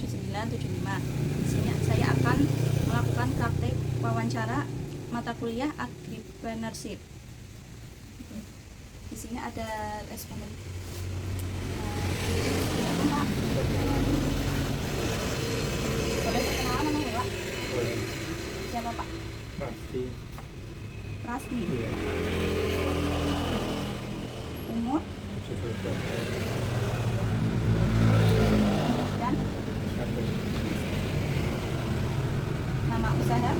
7975. Di sini saya akan melakukan praktek wawancara mata kuliah Agripreneurship. Di sini ada responden. Boleh perkenalan namanya Pak? Boleh. Siapa Pak? Pasti. Prasdi. Iya. Umur 17 tahun. dan Satu. nama usaha.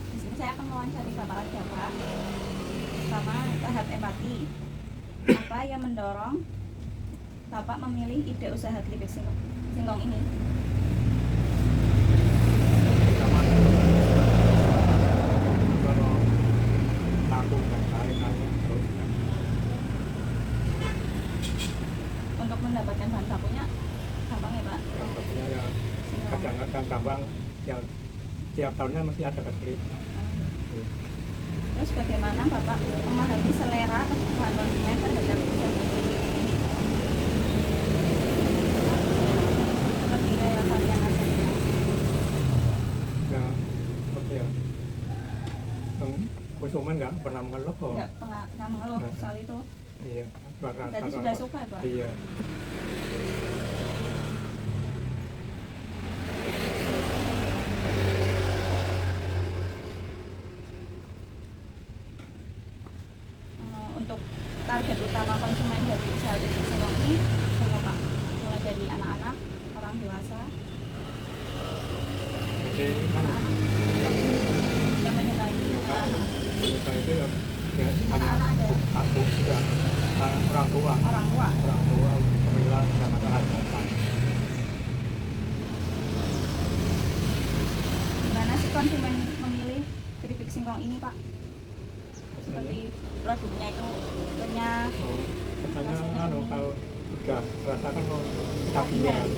Di sini saya akan mewawancari Bapak lagi ya Pak. Pertama, tahap empati. Apa yang mendorong Bapak memilih ide usaha keripik singkong ini? Pertama, kalau aku dan lain-lain terus Untuk mendapatkan bahan bakunya gampang ya Pak? contohnya ya Singkong. kadang-kadang tambang yang tiap tahunnya masih ada kesulitan. Terus bagaimana Bapak memahami selera kebutuhan konsumen terhadap usaha keripik ini? Seperti kayak varian rasanya. Ya, oke ya. Konsumen nggak pernah mengeluh kok. Nggak pernah mengeluh soal itu. Iya, Berarti sudah suka Pak? Iya. Untuk target utama konsumen dari usaha keripik singkong ini siapa Pak? Mulai dari anak-anak, orang dewasa, Jadi kan yang menyukai anak-anak. kita itu ya hanya Anak-anak ada. aku juga orang tua pemilah sama kehadiran. Gimana sih konsumen memilih keripik singkong ini Pak? Seperti produknya itu renyah, Katanya kalau sudah rasakan mau tagihan.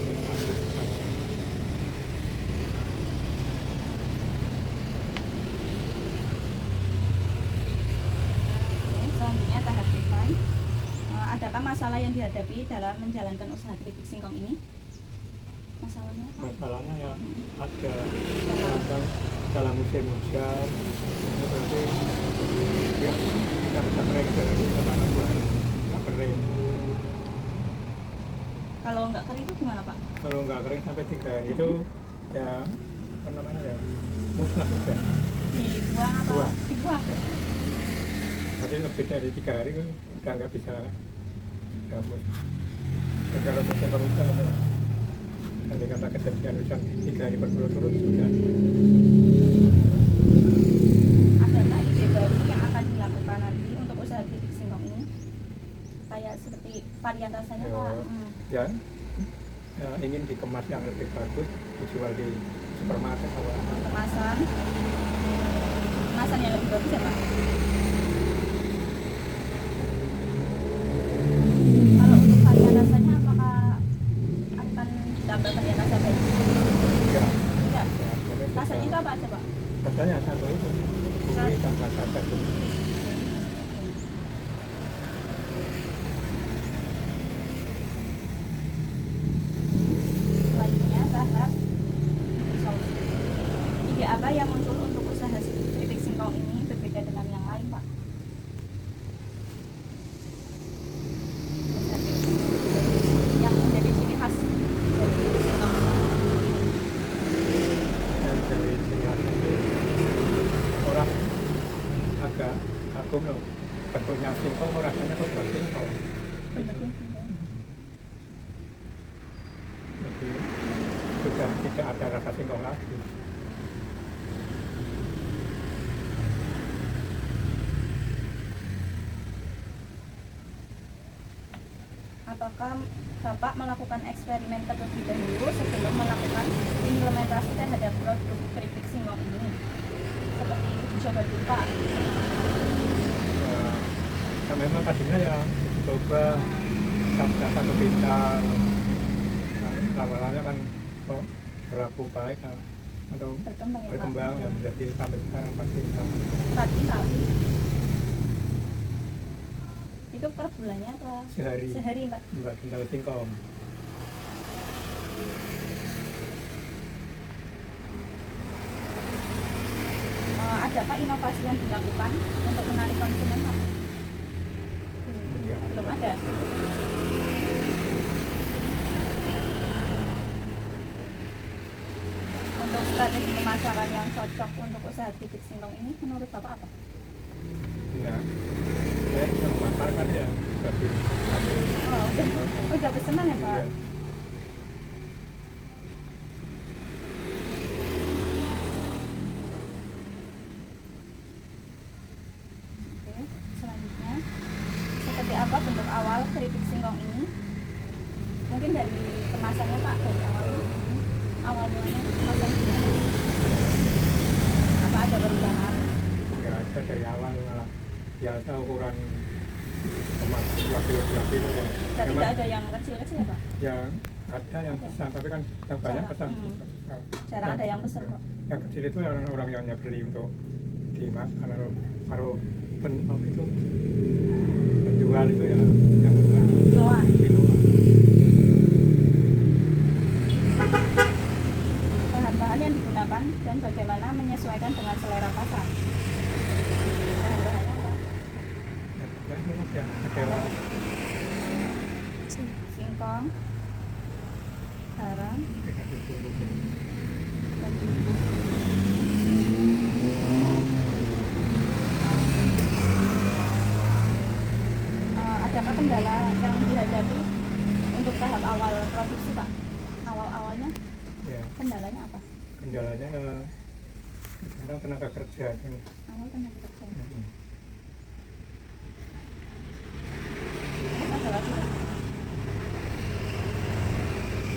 selanjutnya tahap design. Adakah masalah yang dihadapi dalam menjalankan usaha keripik singkong ini? Masalahnya apa? Masalahnya ya ada kadang dalam musim hujan itu berarti ya tidak bisa kering dari kemana buat nggak kering. Kalau nggak kering itu gimana Pak? Kalau nggak kering sampai 3 hari itu ya apa namanya ya musnah sudah. Dibuang atau Buang. dibuang? Tapi lebih dari 3 hari kan udah nggak bisa gabut. Dan kalau musim hujan nanti kata kejadian hujan 3 hari berturut-turut sudah. Adakah ide baru yang akan dilakukan nanti untuk usaha keripik singkong ini? Kayak seperti varian rasanya Pak? Ya, ya ingin dikemas yang lebih bagus dijual di supermarket atau apa. Kemasan yang lebih bagus ya Pak? Kalau untuk varian rasanya apakah akan ditambah varian rasa baru? Ya, Tidak. ya, boleh Rasanya itu bisa. apa aja Pak? Rasanya satu itu gurih dan rasa bagus. Selanjutnya tahap solusi. Ide apa yang muncul untuk usaha keripik singkong ini berbeda dengan yang lain Pak? Yang menjadi ciri khas dari keripik singkong. Dan dari sini orang agak kagum loh bentuknya singkong, rasanya kok buat singkong. Bentuknya singkong. Jadi sudah tidak ada rasa singkong lagi. Apakah Bapak melakukan eksperimen terlebih dahulu sebelum melakukan implementasi terhadap produk keripik singkong ini? Seperti coba dulu Pak. Ya memang tadinya ya coba satu bintang. Lama-lama kan kok berlaku baik atau Berkembang ya Pak. berkembang ya menjadi sampai sekarang 4 bintang. saat ini tapi itu per bulannya atau Sehari. sehari Mbak? Mbak Gendal Singkong. Ada Pak inovasi yang dilakukan untuk menarik konsumen Pak? Ya. Belum ada. Untuk strategi pemasaran yang cocok untuk usaha keripik singkong ini menurut Bapak apa? Ya. Saya yang masakan ya. Tapi Oh, udah pesanan ya Pak? ya. Oke, selanjutnya seperti apa bentuk awal keripik singkong ini? Mungkin dari kemasannya Pak, dari awal mulanya kemasan gimana? Apa ada perubahan? Ya ada dari awal malah biasa ukuran emas 2 kilo 3 kilo ya. Dan Memang tidak ada yang kecil-kecil ya Pak? yang ada yang pesan tapi kan yang banyak Jarang. pesan. Jarang ada yang pesan kok. Yang kecil itu orang-orang yang beli untuk dimakan kalau itu penjual itu ya yang Kiloan. kilo. Bahan-bahan yang digunakan dan bagaimana menyesuaikan dengan selera pasar. Bahan-bahannya apa? Ya itu mas ya ada Singkong, garam, dan bumbu. Adakah kendala yang dihadapi untuk tahap awal produksi Pak? Awal-awalnya ya kendalanya apa? kendalanya kadang tenaga kerja kan. Awal tenaga kerja. Mm-mm. Terus ada lagi Pak?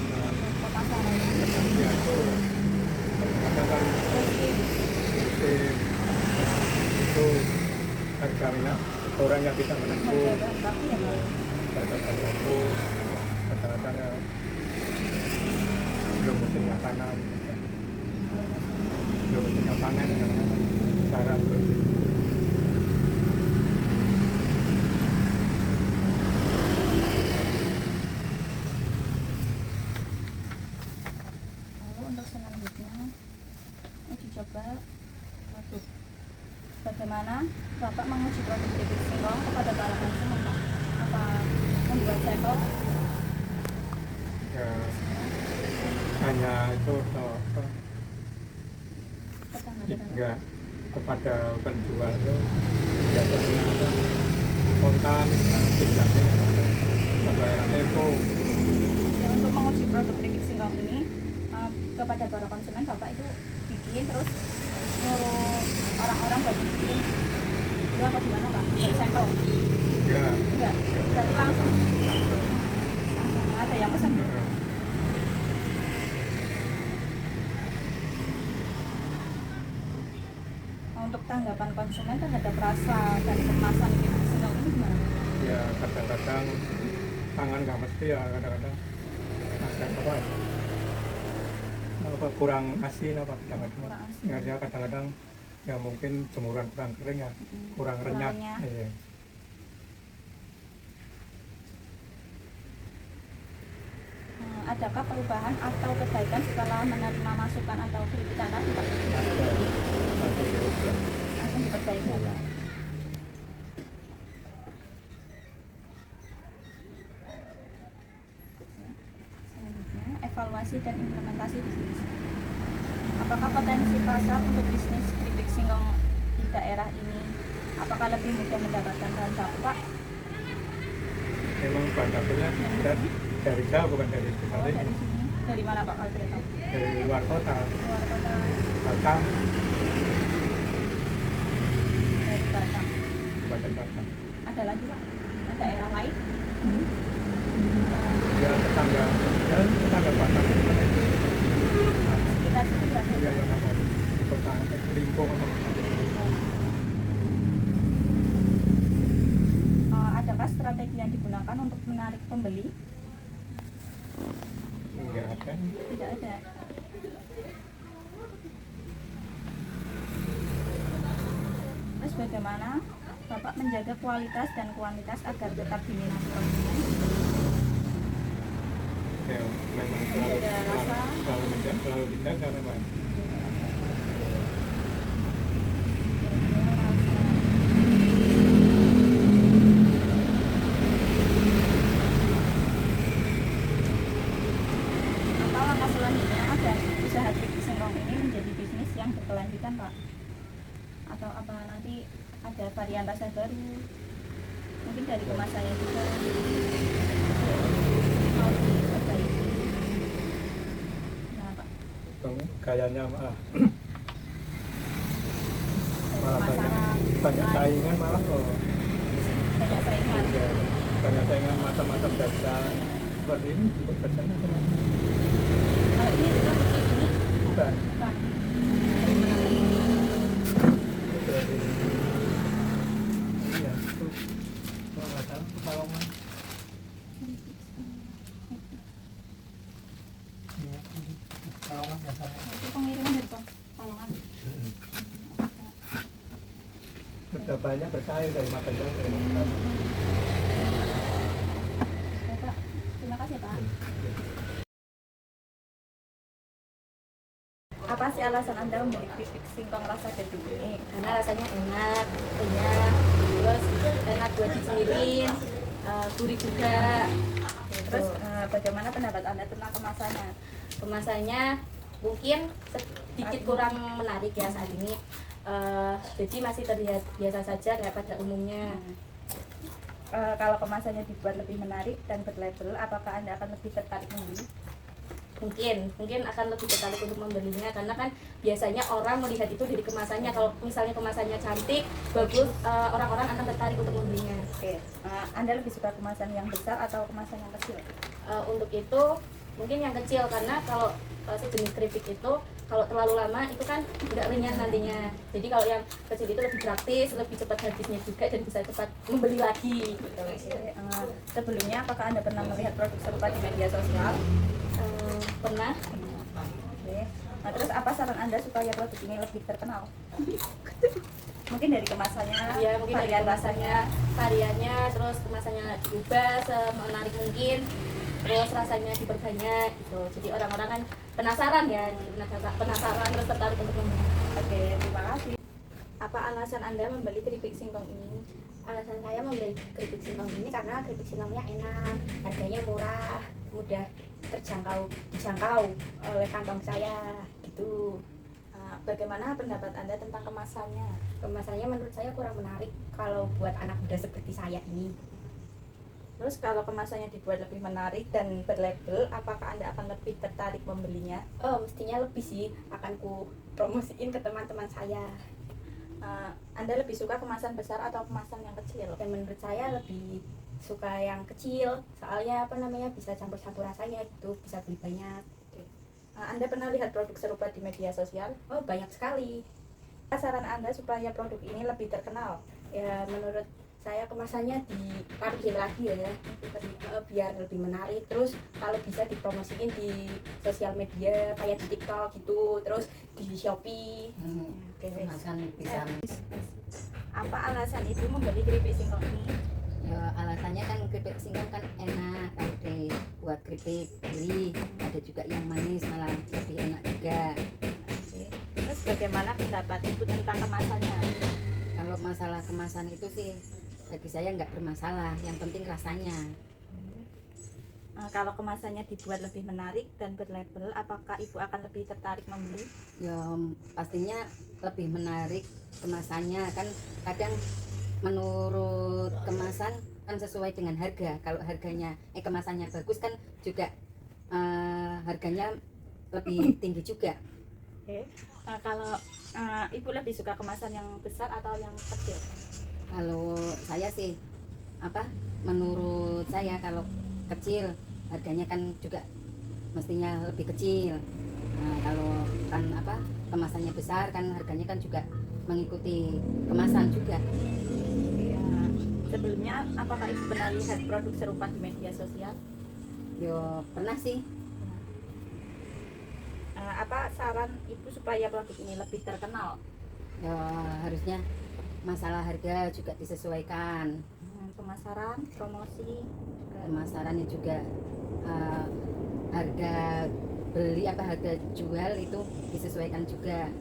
Nah, Pemasaran. ya itu kadang kan musim itu harga minyak orang yang bisa menempuh Harga bahan baku ya Pak? harga baku kadang-kadang ya belum musimnya tanam belum musimnya panen kadang-kadang cara bersih. Lalu untuk selanjutnya uji coba produk. Bagaimana Bapak menguji produk keripik singkong kepada para konsumen Pak? Apa membuat sampel? Ya hanya itu Tetangga-tetangga. enggak kepada penjual itu biasanya ada kontan tingkatnya pembayaran tempo. Ya, untuk menguji produk keripik singkong ini kepada para konsumen Bapak itu bikin terus nyuruh orang-orang buat bikin itu apa gimana Pak? Dari sampel? Ya Enggak, berarti langsung ada yang pesan. Untuk tanggapan konsumen terhadap rasa dan kemasan keripik singkong ini gimana? ya kadang-kadang tangan nggak mesti ya kadang-kadang ada apa kurang asin apa kadang-kadang Kurang asin. ya kadang-kadang ya mungkin jemuran kurang kering ya kurang Kurang renyah. renyah. Iya. Adakah perubahan atau kebaikan setelah menerima masukan atau kritikan tadi Pak? Ada satu kilogram. Langsung diperbaiki ya Pak? Selanjutnya, evaluasi dan implementasi bisnis. Apakah potensi pasar untuk bisnis keripik singkong di daerah ini apakah lebih mudah mendapatkan bahan baku Pak? Memang bahan bakunya dari jauh bukan dari Oh, Bali, dari sini. Dari mana Pak kalau boleh tahu? dari luar kota, Luar kota. Batam, Dari Batam. Kabupaten Batam. Ada lagi Pak? Ada daerah lain? Ya tetangga Batam itu kan itu. Sekitar situ berarti. Ya yang apa di kota Limpung atau Adakah strategi yang digunakan untuk menarik pembeli? enggak ada. Tidak ada. Terus bagaimana Bapak menjaga kualitas dan kuantitas agar tetap diminati konsumen? Ya, memang selalu Menjaga rasa. selalu dijaga memang. Apa langkah selanjutnya agar usaha keripik singkong ini menjadi bisnis yang berkelanjutan, Pak? Atau apa nanti ada varian rasa baru? Mungkin dari kemasannya juga mau diperbaiki. Nah, Pak, Kayaknya malah dari malah pemasaran banyak saingan malah kok. banyak saingan. Ya, banyak saingan macam-macam jasa seperti ini untuk kerjanya kan Kalau ini produk ini bukan. bukan. Berarti iya itu kalau nggak salah Pekalongan. Iya, Pekalongan biasanya. Itu pengiriman dari Pekalongan. Sudah banyak bersaing dari Magelang dari Makassar. Ya, Pak. Terima kasih, Pak. Apa sih alasan Anda membeli keripik singkong rasa dedu ini? Karena rasanya enak, renyah, terus enak buat dicemirin, gurih juga. Terus bagaimana pendapat Anda tentang kemasannya? Kemasannya mungkin sedikit kurang menarik ya saat ini. Jadi masih terlihat biasa saja kayak pada umumnya. Kalau kemasannya dibuat lebih menarik dan berlabel, apakah Anda akan lebih tertarik membeli? Mungkin akan lebih tertarik untuk membelinya karena kan biasanya orang melihat itu dari kemasannya. Kalau misalnya kemasannya cantik, bagus, orang-orang akan tertarik untuk membelinya. Oke. Anda lebih suka kemasan yang besar atau kemasan yang kecil? Untuk itu mungkin yang kecil karena kalau sejenis keripik itu kalau terlalu lama itu kan nggak renyah nantinya. Jadi kalau yang kecil itu lebih praktis, lebih cepat habisnya juga dan bisa cepat membeli lagi. Gitu. Sebelumnya, apakah Anda pernah melihat produk serupa di media sosial? Pernah. Oke. Nah, terus apa saran Anda supaya produk ini lebih terkenal? Mungkin dari kemasannya, Ya mungkin dari varian rasanya, variannya, terus kemasannya diubah semenarik mungkin, terus rasanya diperbanyak gitu. Jadi orang-orang kan penasaran ya, penasaran terus tertarik untuk membeli. Oke, terima kasih. Apa alasan Anda membeli keripik singkong ini? Alasan saya membeli keripik singkong ini karena keripik singkongnya enak, harganya murah, mudah dijangkau oleh kantong saya gitu. Bagaimana pendapat Anda tentang kemasannya? Kemasannya menurut saya kurang menarik kalau buat anak muda seperti saya ini. Terus kalau kemasannya dibuat lebih menarik dan berlabel, apakah Anda akan lebih tertarik membelinya? Mestinya lebih sih, akan ku promosiin ke teman-teman saya. Anda lebih suka kemasan besar atau kemasan yang kecil? Dan menurut saya lebih suka yang kecil, soalnya bisa campur-campur rasanya gitu, bisa beli banyak. Anda pernah lihat produk serupa di media sosial? Oh, banyak sekali. Apa saran Anda supaya produk ini lebih terkenal? Ya menurut saya kemasannya diparuhin lagi ya, biar lebih menarik. Terus kalau bisa dipromosiin di sosial media kayak di TikTok gitu, terus di Shopee. Kemasan bisa. Apa alasan Ibu membeli keripik singkong ini? Ya, alasannya kan keripik singkong kan enak, ada buat keripik gurih, ada juga yang manis malah lebih enak juga. Oke. Terus bagaimana pendapat Ibu tentang kemasannya? Kalau masalah kemasan itu sih bagi saya nggak bermasalah, yang penting rasanya. Kalau kemasannya dibuat lebih menarik dan berlabel, apakah Ibu akan lebih tertarik membeli? Ya pastinya lebih menarik kemasannya, kan kadang menurut kemasan kan sesuai dengan harga. Kalau harganya kemasannya bagus kan juga harganya lebih tinggi juga. Oke. Kalau Ibu lebih suka kemasan yang besar atau yang kecil? Kalau saya sih menurut saya kalau kecil harganya kan juga mestinya lebih kecil. Nah, kalau kan kemasannya besar kan harganya kan juga mengikuti kemasan juga. Ya. Sebelumnya, apakah Ibu pernah lihat produk serupa di media sosial? Yo pernah sih. Apa saran Ibu supaya produk ini lebih terkenal? Ya harusnya masalah harga juga disesuaikan, Pemasaran, promosi juga. pemasarannya juga harga beli harga jual itu disesuaikan juga.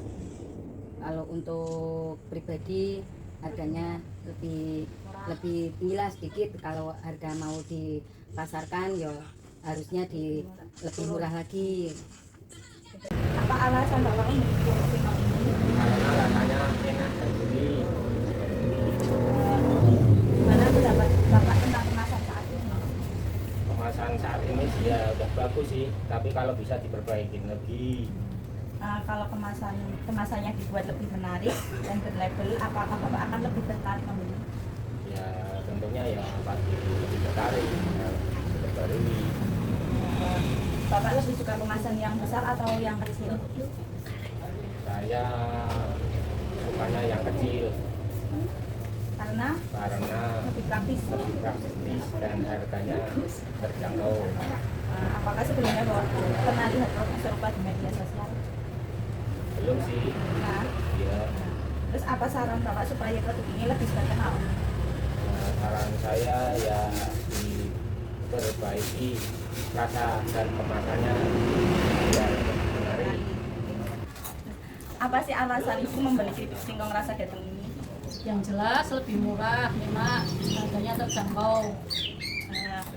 Kalau untuk pribadi harganya lebih tinggi lah sedikit. Kalau harga mau dipasarkan ya harusnya lebih murah lagi. Apa alasan Bapak memilih keripik singkong ini? Karena rasanya enak dan gurih. Gimana pendapat Bapak tentang kemasan saat ini? Kemasan saat ini sih ya udah bagus sih, tapi kalau bisa diperbaikin lagi. Kalau kemasannya dibuat lebih menarik dan berlabel, apakah Bapak akan lebih tertarik membeli? Ya tentunya ya pasti lebih tertarik, ya, diperbarui. Bapak lebih suka kemasan yang besar atau yang kecil? Saya sukanya yang kecil Karena karena lebih praktis. lebih praktis dan harganya terjangkau. Apakah sebelumnya Bapak pernah lihat produk serupa di media sosial? Belum sih, Nah, ya. terus apa saran Bapak supaya produk ini lebih terkenal? Saran saya ya diperbaiki rasa dan kemasannya biar lebih menarik. Apa sih alasan Ibu membeli keripik singkong rasa gadung ini? Yang jelas lebih murah, memang harganya terjangkau.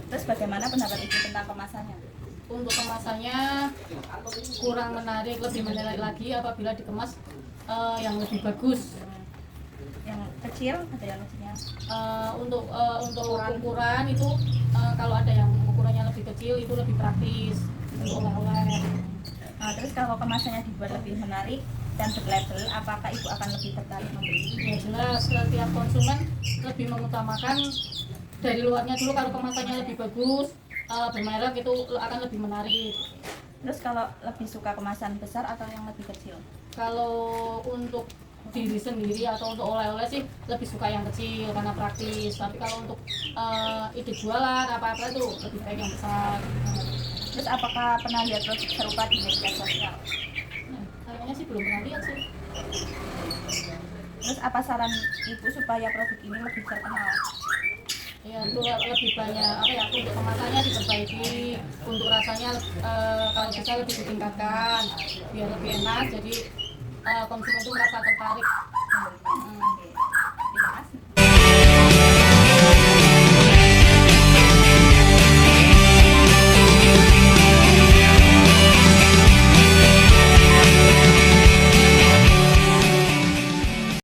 Terus bagaimana pendapat Ibu tentang kemasannya? Untuk kemasannya kurang menarik, lebih menarik lagi apabila dikemas yang lebih bagus. Yang kecil ada yang kecilnya? Untuk ukuran itu kalau ada yang ukurannya lebih kecil itu lebih praktis untuk oleh-oleh. Terus kalau kemasannya dibuat lebih menarik dan berlabel, apakah Ibu akan lebih tertarik membeli? Ya jelas setiap konsumen lebih mengutamakan dari luarnya dulu. Kalau kemasannya lebih bagus, bermerek itu akan lebih menarik. Terus kalau lebih suka kemasan besar atau yang lebih kecil? Kalau untuk diri sendiri atau untuk oleh-oleh sih lebih suka yang kecil karena praktis. Tapi kalau untuk ide jualan apa-apa itu lebih baik yang besar. Terus apakah pernah lihat produk serupa di media sosial? Kayaknya sih belum pernah lihat sih. Terus apa saran Ibu supaya produk ini lebih terkenal? Ya untuk lebih banyak untuk kemasannya diperbaiki, untuk rasanya kalau bisa lebih ditingkatkan biar lebih enak, jadi konsumen itu merasa tertarik